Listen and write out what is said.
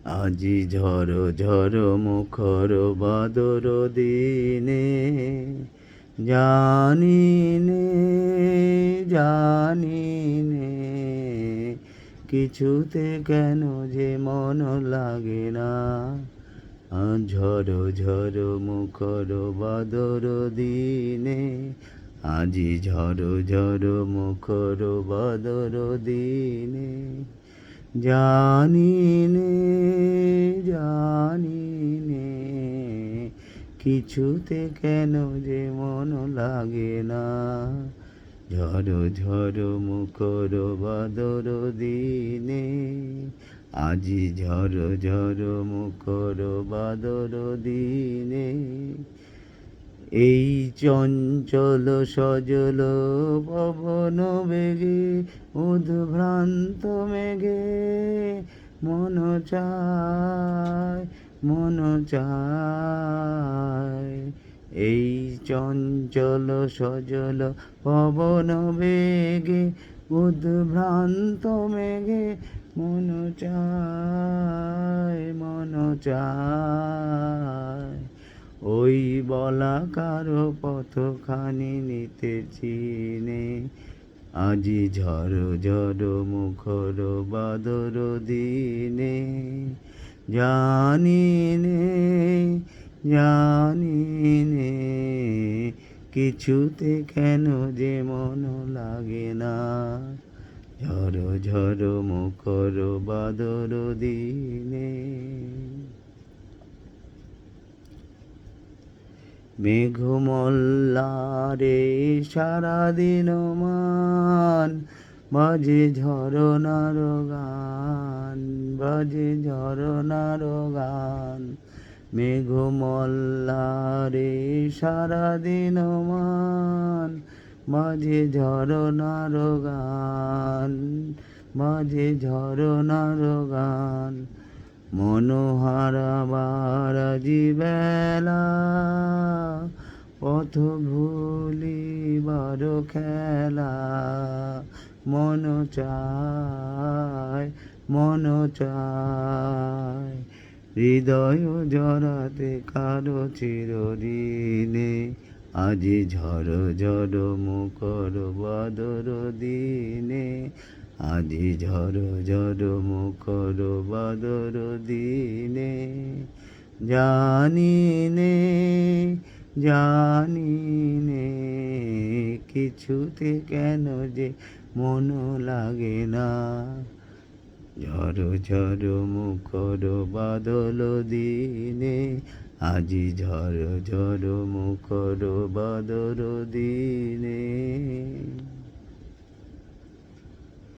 আজি ঝড় ঝড় মুখর বাদর দিনে, জানি নে জানি নে কিছুতে কেন যে মন লাগে না। আজ ঝড় ঝড় মুখর বাদর দিনে, আজি ঝড় ঝড় মুখর বাদর দিনে, জানি নে জানি নে কিছুতে কেন যে মন লাগে না। ঝড় ঝড় মুখর বাদর দিনে, আজি ঝড় ঝড় মুখর বাদর দিনে, এই চঞ্চল সজল পবন বেগে উদ্ভ্রান্ত মেঘে মন চায় মন চায়। এই চঞ্চল সজল পবন বেগে উদ্ভ্রান্ত মেঘে মন চায় মন চায়। ওই বলাকার পথখানি নিতেছি নে, আজি ঝড় ঝড় মুখর বাদর দিনে, জানি নে জানি নে কিছুতে কেন যে মন লাগে না। ঝড় ঝড় মুখর বাদর দিনে। মেঘমল্লারে সারাদিন মান, বাজে ঝরনার গান বাজে ঝরনার গান। মেঘমল্লারে সারাদিন মান, বাজে ঝরনার গান বাজে ঝরনার গান। মনোহারাবার বেলা, পথ ভুলিবার খেলা, মন চায় মন চায়। হৃদয় জড়াতে কারো চিরঋণে, আজি ঝড় ঝড় মুখর বাদর দিনে, আজি ঝড় ঝড় মুখর বাদর দিনে, জানি নে জানি নে কিছুতে কেন যে মন লাগে না। ঝড় ঝড় মুখর বাদল দিনে, আজি ঝড় ঝড় মুখর বাদর দিনে।